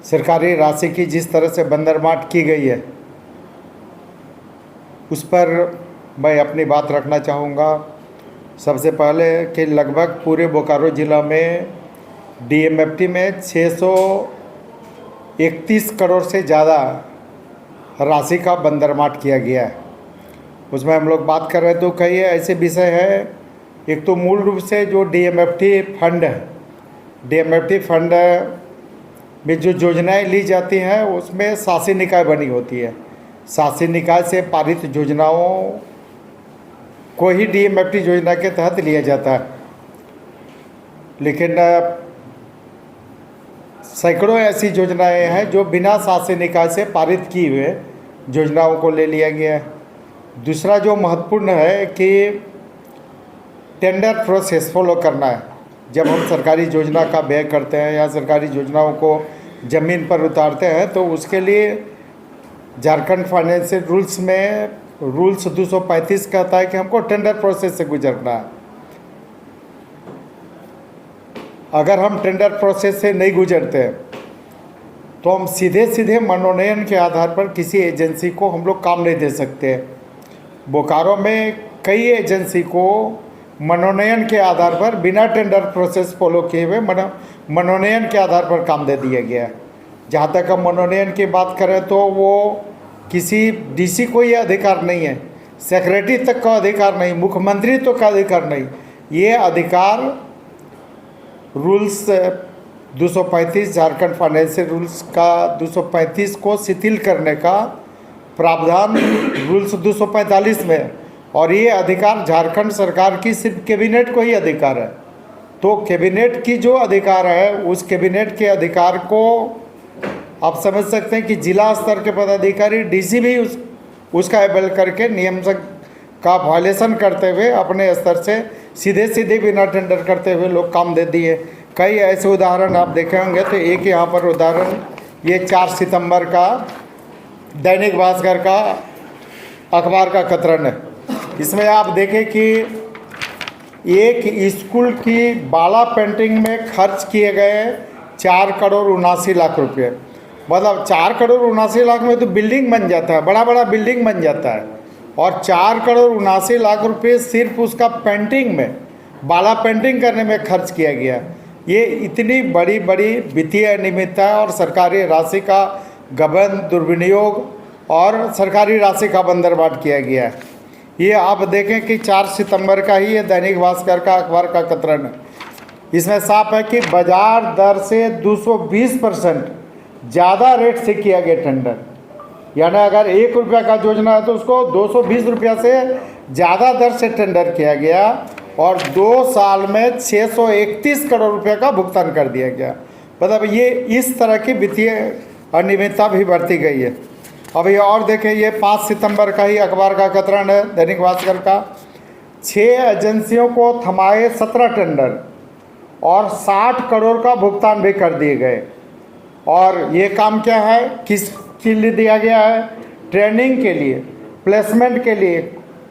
सरकारी राशि की जिस तरह से बंदरबांट की गई है उस पर मैं अपनी बात रखना चाहूँगा। सबसे पहले कि लगभग पूरे बोकारो ज़िला में डीएमएफटी में 631 करोड़ से ज़्यादा राशि का बंदरबांट किया गया है। उसमें हम लोग बात कर रहे हैं तो कई ऐसे विषय है। एक तो मूल रूप से जो डीएमएफटी फंड है, डीएमएफटी फंड में जो योजनाएं ली जाती हैं उसमें शासी निकाय बनी होती है। शासी निकाय से पारित योजनाओं को ही डीएमएफटी योजना के तहत लिया जाता है, लेकिन सैकड़ों ऐसी योजनाएं हैं जो बिना शासी निकाय से पारित किए हुए योजनाओं को ले लिया गया है। दूसरा जो महत्वपूर्ण है कि टेंडर प्रोसेस फॉलो करना है। जब हम सरकारी योजना का व्यय करते हैं या सरकारी योजनाओं को ज़मीन पर उतारते हैं तो उसके लिए झारखंड फाइनेंशियल रूल्स में रूल्स 235 कहता है कि हमको टेंडर प्रोसेस से गुजरना है। अगर हम टेंडर प्रोसेस से नहीं गुजरते तो हम सीधे सीधे मनोनयन के आधार पर किसी एजेंसी को हम लोग काम नहीं दे सकते। बोकारो में कई एजेंसी को मनोनयन के आधार पर बिना टेंडर प्रोसेस फॉलो किए हुए मनोनयन के आधार पर काम दे दिया गया है। जहाँ तक हम मनोनयन की बात करें तो वो किसी डीसी को ये अधिकार नहीं है, सेक्रेटरी तक का अधिकार नहीं, मुख्यमंत्री तो का अधिकार नहीं। ये अधिकार रूल्स 235 झारखंड फाइनेंशियल रूल्स का 235 को शिथिल करने का प्रावधान रूल्स 245 में, और ये अधिकार झारखंड सरकार की सिर्फ कैबिनेट को ही अधिकार है। तो कैबिनेट की जो अधिकार है उस कैबिनेट के अधिकार को आप समझ सकते हैं कि जिला स्तर के पदाधिकारी डीसी भी उसका अवेल करके नियम का वायलेशन करते हुए अपने स्तर से सीधे सीधे बिना टेंडर करते हुए लोग काम दे दिए। कई ऐसे उदाहरण आप देखे होंगे। तो एक यहाँ पर उदाहरण ये 4 सितंबर का दैनिक भास्कर का अखबार का कतरन है। इसमें आप देखें कि एक स्कूल की बाला पेंटिंग में खर्च किए गए 4 करोड़ 79 लाख रुपये। मतलब 4 करोड़ 79 लाख में तो बिल्डिंग बन जाता है, बड़ा बड़ा बिल्डिंग बन जाता है, और 4 करोड़ 79 लाख रुपये सिर्फ उसका पेंटिंग में, बाला पेंटिंग करने में खर्च किया गया। ये इतनी बड़ी बड़ी वित्तीय अनियमितता और सरकारी राशि का गबन, दुर्विनियोग और सरकारी राशि का बंदरबांट किया गया है। ये आप देखें कि 4 सितंबर का ही ये दैनिक भास्कर का अखबार का कतरन है। इसमें साफ है कि बाजार दर से 220% ज़्यादा रेट से किया गया टेंडर। यानी अगर 1 रुपया का योजना है तो उसको 220 रुपया से ज़्यादा दर से टेंडर किया गया, और 2 साल में 631 करोड़ रुपये का भुगतान कर दिया गया। मतलब ये इस तरह की वित्तीय अनियमितता भी बढ़ती गई है। अब ये और देखें, ये 5 सितंबर का ही अखबार का कतरन है दैनिक भास्कर का। 6 एजेंसियों को थमाए 17 टेंडर और 60 करोड़ का भुगतान भी कर दिए गए। और ये काम क्या है, किसके लिए दिया गया है? ट्रेनिंग के लिए, प्लेसमेंट के लिए,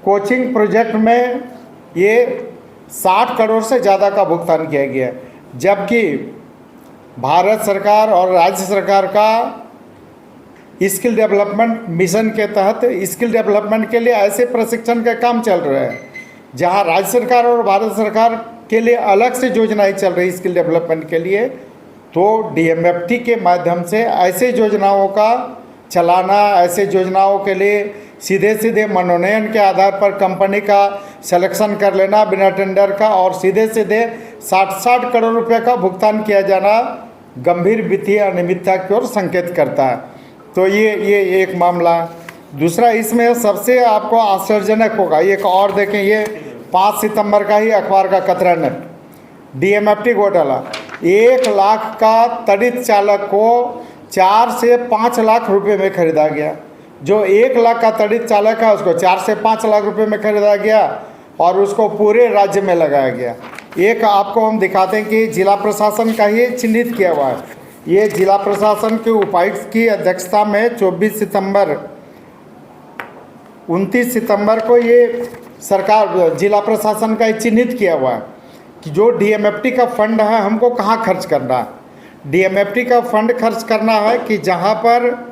कोचिंग प्रोजेक्ट में ये 60 करोड़ से ज़्यादा का भुगतान किया गया। जबकि भारत सरकार और राज्य सरकार का स्किल डेवलपमेंट मिशन के तहत स्किल डेवलपमेंट के लिए ऐसे प्रशिक्षण के काम चल रहे हैं जहां राज्य सरकार और भारत सरकार के लिए अलग से योजनाएं चल रही स्किल डेवलपमेंट के लिए। तो डीएमएफटी के माध्यम से ऐसे योजनाओं का चलाना, ऐसे योजनाओं के लिए सीधे सीधे मनोनयन के आधार पर कंपनी का सिलेक्शन कर लेना बिना टेंडर का, और सीधे सीधे 60 करोड़ रुपए का भुगतान किया जाना गंभीर वित्तीय अनियमितता की ओर संकेत करता है। तो ये एक मामला। दूसरा, इसमें सबसे आपको आश्चर्यजनक होगा, एक और देखें, ये 5 सितंबर का ही अखबार का कतरन है। डीएमएफटी घोटाला, 1 लाख का तड़ित चालक को 4 से 5 लाख रुपए में खरीदा गया। जो 1 लाख का तड़ित चालक है उसको 4 से 5 लाख रुपए में खरीदा गया और उसको पूरे राज्य में लगाया गया। एक आपको हम दिखाते हैं कि जिला प्रशासन का ही चिन्हित किया हुआ है। ये जिला प्रशासन के उपायुक्त की अध्यक्षता में 29 सितंबर 29 सितंबर को ये सरकार जिला प्रशासन का चिन्हित किया हुआ है कि जो डीएमएफटी का फंड है हमको कहाँ खर्च करना है। डीएमएफटी का फंड खर्च करना है कि जहाँ पर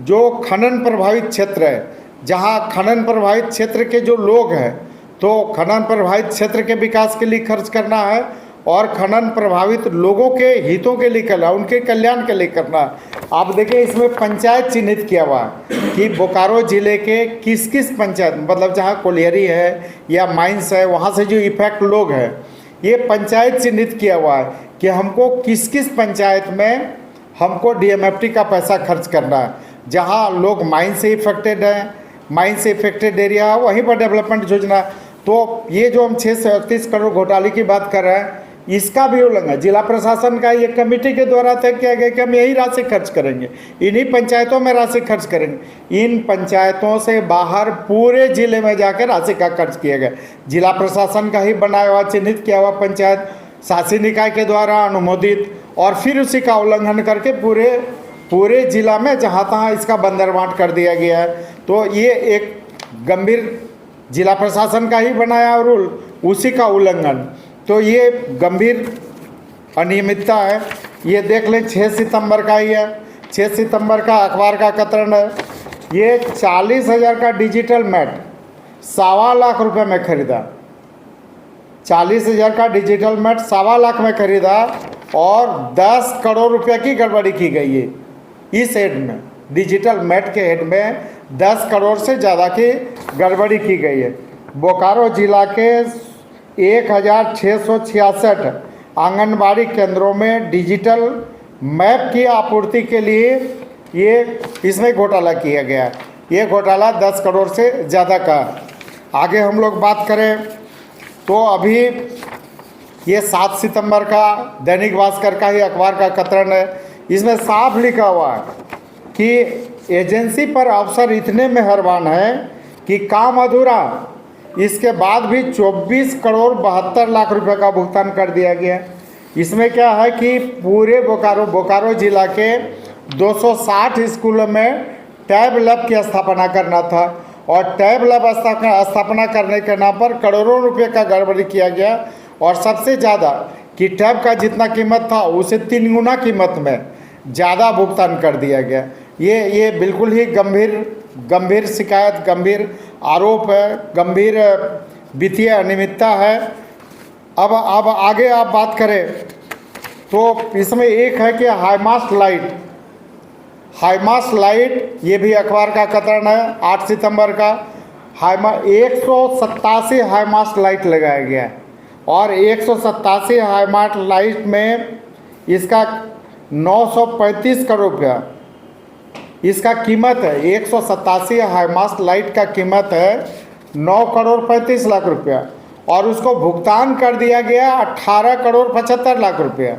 जो खनन प्रभावित क्षेत्र है, जहाँ खनन प्रभावित क्षेत्र के जो लोग हैं, तो खनन प्रभावित क्षेत्र के विकास के लिए खर्च करना है और खनन प्रभावित लोगों के हितों के लिए करना, उनके कल्याण के लिए करना है। आप देखिए इसमें पंचायत चिन्हित किया हुआ है कि बोकारो ज़िले के किस किस पंचायत, मतलब जहाँ कोलियरी है या माइंस है, वहाँ से जो इफेक्ट लोग हैं, ये पंचायत चिन्हित किया हुआ है कि हमको किस किस पंचायत में हमको डीएमएफटी का पैसा खर्च करना है। जहाँ लोग माइन से इफेक्टेड हैं, माइन से इफेक्टेड एरिया है, वहीं पर डेवलपमेंट योजना। तो ये जो हम 638 करोड़ घोटाले की बात कर रहे हैं, इसका भी उल्लंघन जिला प्रशासन का ये कमेटी के द्वारा तय किया गया कि हम यही राशि खर्च करेंगे, इन्हीं पंचायतों में राशि खर्च करेंगे। इन पंचायतों से बाहर पूरे जिले में जाकर राशि का खर्च किया गया। जिला प्रशासन का ही बनाया हुआ, चिन्हित किया हुआ पंचायत शासी निकाय के द्वारा अनुमोदित, और फिर उसी का उल्लंघन करके पूरे जिला में जहाँ तहाँ इसका बंदरबांट कर दिया गया है। तो ये एक गंभीर जिला प्रशासन का ही बनाया रूल, उसी का उल्लंघन। तो ये गंभीर अनियमितता है। ये देख लें 6 सितंबर का ही है, 6 सितंबर का अखबार का कतरण है। ये 40,000 का डिजिटल मैट 1.25 लाख रुपए में खरीदा, 40,000 का डिजिटल मैट 1.25 लाख में खरीदा और 10 करोड़ रुपए की गड़बड़ी की गई है। इस हेड में, डिजिटल मैट के हेड में 10 करोड़ से ज़्यादा की गड़बड़ी की गई है। बोकारो जिला के 1666 आंगनबाड़ी केंद्रों में डिजिटल मैप की आपूर्ति के लिए ये इसमें घोटाला किया गया। ये घोटाला 10 करोड़ से ज़्यादा का। आगे हम लोग बात करें तो अभी ये 7 सितंबर का दैनिक भास्कर का ही अखबार का कतरण है। इसमें साफ लिखा हुआ है कि एजेंसी पर अफसर इतने मेहरबान हैं कि काम अधूरा, इसके बाद भी 24 करोड़ 72 लाख रुपए का भुगतान कर दिया गया। इसमें क्या है कि पूरे बोकारो जिला के 260 स्कूलों में टैब लैब की स्थापना करना था और टैब लैब स्थापना करने के नाम पर करोड़ों रुपए का गड़बड़ी किया गया और सबसे ज़्यादा कि टैब का जितना कीमत था उसे 3 गुना कीमत में ज़्यादा भुगतान कर दिया गया। ये बिल्कुल ही गंभीर शिकायत, गंभीर आरोप है, गंभीर वित्तीय अनियमितता है। अब आगे आप बात करें तो इसमें एक है कि हाईमास्ट लाइट, ये भी अखबार का कतरण है 8 सितंबर का। 187 हाईमास्ट लाइट लगाया गया है और 187 हाईमास्ट लाइट में इसका 935 करोड़ रुपया इसका कीमत है। 187 हाईमास्ट लाइट का कीमत है 9 करोड़ 35 लाख रुपया और उसको भुगतान कर दिया गया 18 करोड़ 75 लाख रुपया।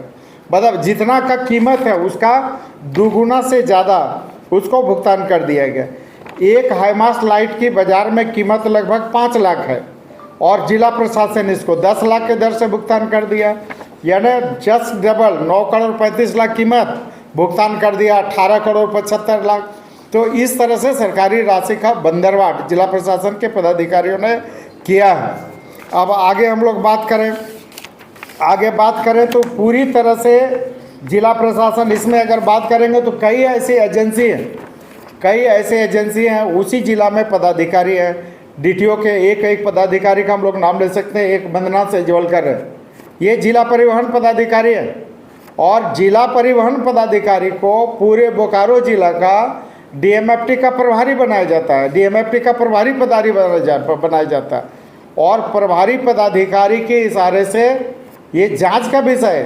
मतलब जितना का कीमत है उसका 2 गुना से ज़्यादा उसको भुगतान कर दिया गया। एक हाईमास्ट लाइट की बाज़ार में कीमत लगभग 5 लाख है और जिला प्रशासन इसको 10 लाख के दर से भुगतान कर दिया, यानी जस्ट डबल 9 करोड़ 35 लाख कीमत भुगतान कर दिया 18 करोड़ 75 लाख। तो इस तरह से सरकारी राशि का बंदरबांट जिला प्रशासन के पदाधिकारियों ने किया है। अब आगे हम लोग बात करें तो पूरी तरह से जिला प्रशासन, इसमें अगर बात करेंगे तो कई ऐसी एजेंसी हैं उसी जिला में पदाधिकारी हैं। डीटीओ के एक पदाधिकारी का हम लोग नाम ले सकते हैं। एक बंदना सेजवलकर है, ये जिला परिवहन पदाधिकारी है और जिला परिवहन पदाधिकारी को पूरे बोकारो जिला का डीएमएफटी का प्रभारी बनाया जाता है, डीएमएफटी का प्रभारी पदाधिकारी बनाया जाता है और प्रभारी पदाधिकारी के इशारे से ये जांच का विषय है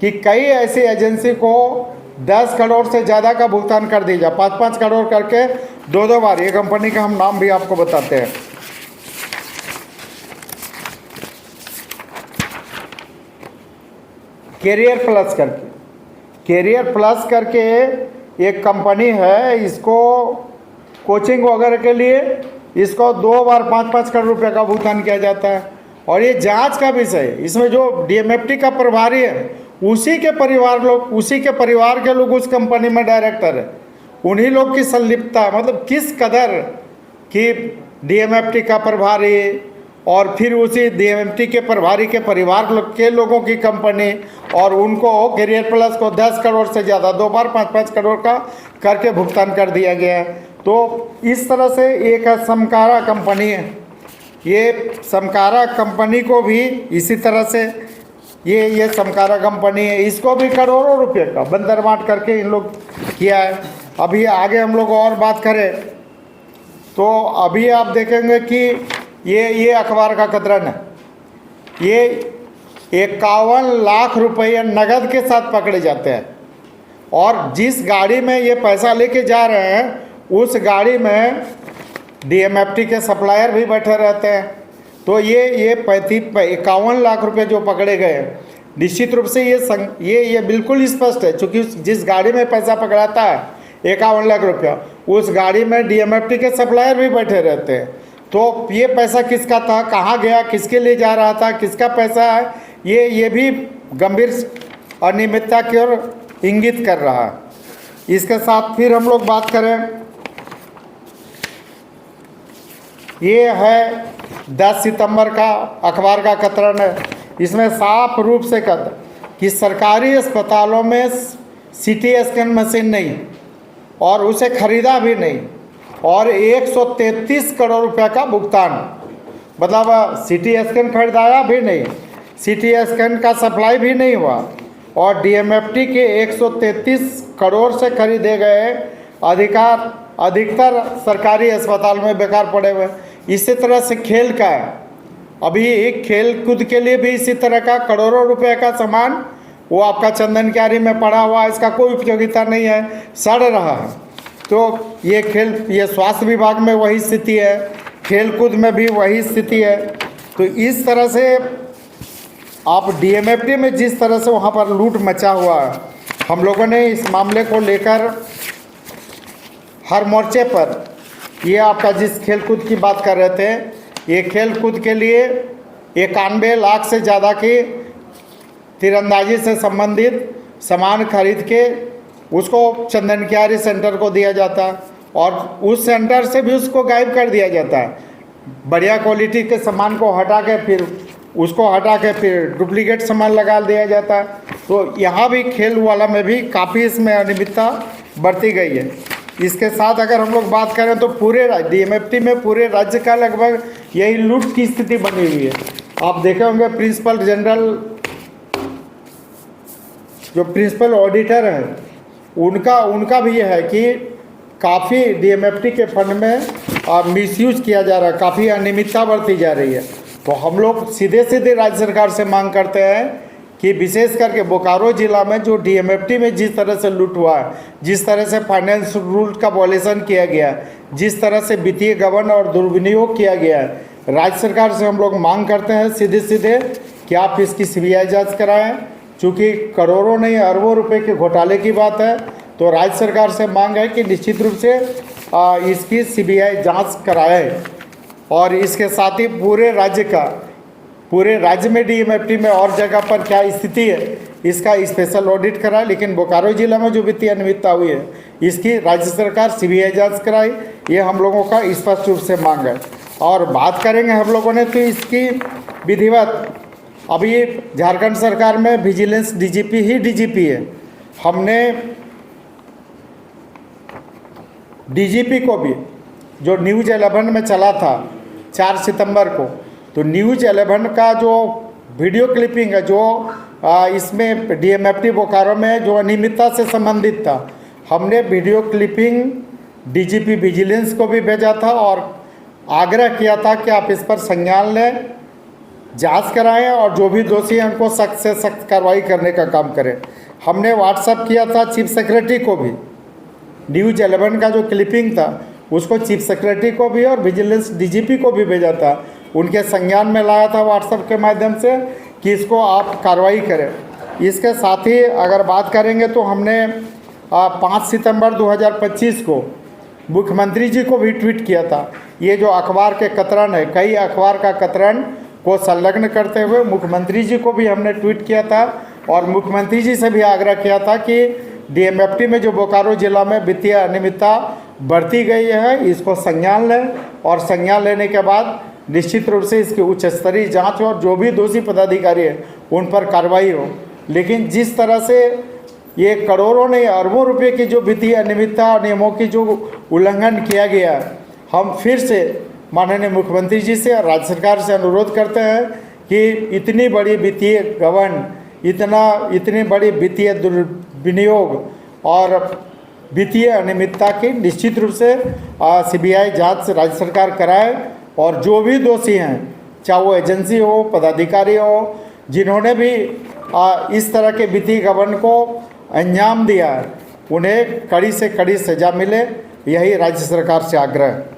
कि कई ऐसी एजेंसी को 10 करोड़ से ज़्यादा का भुगतान कर दिया, 5-5 करोड़ करके 2-2 बार। ये कंपनी का हम नाम भी आपको बताते हैं। कैरियर प्लस करके एक कंपनी है, इसको कोचिंग वगैरह के लिए इसको 2 बार 5-5 करोड़ रुपए का भुगतान किया जाता है और ये जांच का विषय है। इसमें जो डीएमएफटी का प्रभारी है उसी के परिवार के लोग उस कंपनी में डायरेक्टर है, उन्हीं लोग की संलिप्तता। मतलब किस कदर कि डीएमएफटी का प्रभारी और फिर उसी डीएमएफटी के प्रभारी के परिवार के लोगों की कंपनी, और उनको कैरियर प्लस को 10 करोड़ से ज़्यादा 2 बार 5-5 करोड़ का करके भुगतान कर दिया गया है। तो इस तरह से एक समकारा कंपनी है, ये समकारा कंपनी को भी इसी तरह से ये समकारा कंपनी है, इसको भी करोड़ों रुपए का बंदर बांट करके इन लोग किया है। अभी आगे हम लोग और बात करें तो अभी आप देखेंगे कि ये अखबार का कतरन है, ये 51 लाख रुपये नगद के साथ पकड़े जाते हैं, और जिस गाड़ी में ये पैसा लेके जा रहे हैं उस गाड़ी में डीएमएफटी के सप्लायर भी बैठे रहते हैं। तो ये 51 लाख रुपए जो पकड़े गए, निश्चित रूप से ये बिल्कुल स्पष्ट है, क्योंकि जिस गाड़ी में पैसा पकड़ाता है 51 लाख रुपया, उस गाड़ी में डीएमएफटी के सप्लायर भी बैठे रहते हैं। तो ये पैसा किसका था, कहाँ गया, किसके लिए जा रहा था, किसका पैसा है, ये भी गंभीर अनियमितता की ओर इंगित कर रहा है। इसके साथ फिर हम लोग बात करें, ये है 10 सितंबर का अखबार का कतरन है। इसमें साफ रूप से कहता कि सरकारी अस्पतालों में सीटी स्कैन मशीन नहीं और उसे खरीदा भी नहीं, और 133 करोड़ रुपए का भुगतान, मतलब सीटी स्कैन खरीदाया भी नहीं, सीटी स्कैन का सप्लाई भी नहीं हुआ, और डीएमएफटी के 133 करोड़ से खरीदे गए अधिकतर सरकारी अस्पताल में बेकार पड़े हुए। इसी तरह से खेल का है, अभी एक खेल कूद के लिए भी इसी तरह का करोड़ों रुपए का सामान वो आपका चंदन क्यारी में पड़ा हुआ, इसका कोई उपयोगिता नहीं है, सड़ रहा है। तो ये स्वास्थ्य विभाग में वही स्थिति है, खेल कूद में भी वही स्थिति है। तो इस तरह से आप डीएमएफटी में जिस तरह से वहाँ पर लूट मचा हुआ है, हम लोगों ने इस मामले को लेकर हर मोर्चे पर, ये आपका जिस खेल कूद की बात कर रहे थे, ये खेल कूद के लिए 91 लाख से ज़्यादा की तीरंदाजी से संबंधित सामान खरीद के उसको चंदन क्यारी सेंटर को दिया जाता है, और उस सेंटर से भी उसको गायब कर दिया जाता है। बढ़िया क्वालिटी के सामान को हटा के फिर डुप्लीकेट सामान लगा दिया जाता है। तो यहाँ भी खेल वाला में भी काफ़ी इसमें अनियमितता बरती गई है। इसके साथ अगर हम लोग बात करें तो पूरे डीएमएफटी में पूरे राज्य का लगभग यही लूट की स्थिति बनी हुई है। आप देखे होंगे प्रिंसिपल जनरल, जो प्रिंसिपल ऑडिटर हैं, उनका भी यह है कि काफ़ी डीएमएफटी के फंड में मिसयूज किया जा रहा है, काफ़ी अनियमितता बरती जा रही है। तो हम लोग सीधे राज्य सरकार से मांग करते हैं कि विशेष करके बोकारो जिला में जो डीएमएफटी में जिस तरह से लूट हुआ है, जिस तरह से फाइनेंस रूल का वॉयलेशन किया गया है, जिस तरह से वित्तीय गबन और दुर्विनियोग किया गया है, राज्य सरकार से हम लोग मांग करते हैं सीधे कि आप इसकी सीबीआई जांच कराएं। चूँकि करोड़ों नहीं अरबों रुपए के घोटाले की बात है, तो राज्य सरकार से मांग है कि निश्चित रूप से इसकी सीबीआई जांच कराए, और इसके साथ ही पूरे राज्य में डीएमएफटी में और जगह पर क्या स्थिति है इसका स्पेशल ऑडिट कराए। लेकिन बोकारो जिला में जो वित्तीय अनियमितता हुई है, इसकी राज्य सरकार सीबीआई जांच कराई, ये हम लोगों का स्पष्ट रूप से मांग है। और बात करेंगे हम लोगों ने तो इसकी विधिवत, अभी झारखंड सरकार में विजिलेंस डीजीपी ही डीजीपी है। हमने डीजीपी को भी, जो न्यूज़ 11 में चला था 4 सितंबर को, तो न्यूज़ 11 का जो वीडियो क्लिपिंग है, जो इसमें डीएमएफटी बोकारो में जो अनियमितता से संबंधित था, हमने वीडियो क्लिपिंग डीजीपी विजिलेंस को भी भेजा था और आग्रह किया था कि आप इस पर संज्ञान लें, जांच कराएं, और जो भी दोषी हैं उनको सख्त से सख्त कार्रवाई करने का काम करें। हमने व्हाट्सएप किया था चीफ सेक्रेटरी को भी, न्यूज़ 11 का जो क्लिपिंग था उसको चीफ सेक्रेटरी को भी और विजिलेंस डीजीपी को भी भेजा था, उनके संज्ञान में लाया था व्हाट्सएप के माध्यम से कि इसको आप कार्रवाई करें। इसके साथ ही अगर बात करेंगे तो हमने 5 सितंबर 2025 को मुख्यमंत्री जी को भी ट्वीट किया था। ये जो अखबार के कतरन है, कई अखबार का कतरन को संलग्न करते हुए मुख्यमंत्री जी को भी हमने ट्वीट किया था, और मुख्यमंत्री जी से भी आग्रह किया था कि डीएमएफटी में जो बोकारो जिला में वित्तीय अनियमितता बरती गई है, इसको संज्ञान लें, और संज्ञान लेने के बाद निश्चित रूप से इसकी उच्च स्तरीय जांच हो और जो भी दोषी पदाधिकारी है उन पर कार्रवाई हो। लेकिन जिस तरह से ये करोड़ों नहीं अरबों रुपए की जो वित्तीय अनियमितता नियमों की जो उल्लंघन किया गया, हम फिर से माननीय मुख्यमंत्री जी से और राज्य सरकार से अनुरोध करते हैं कि इतनी बड़ी वित्तीय गबन, इतनी बड़ी वित्तीय दुर्विनियोग और वित्तीय अनियमितता की निश्चित रूप से सीबीआई जांच राज्य सरकार कराए और जो भी दोषी हैं, चाहे वो एजेंसी हो, पदाधिकारी हो, जिन्होंने भी इस तरह के वित्तीय गबन को अंजाम दिया, उन्हें कड़ी से कड़ी सजा मिले, यही राज्य सरकार से आग्रह है।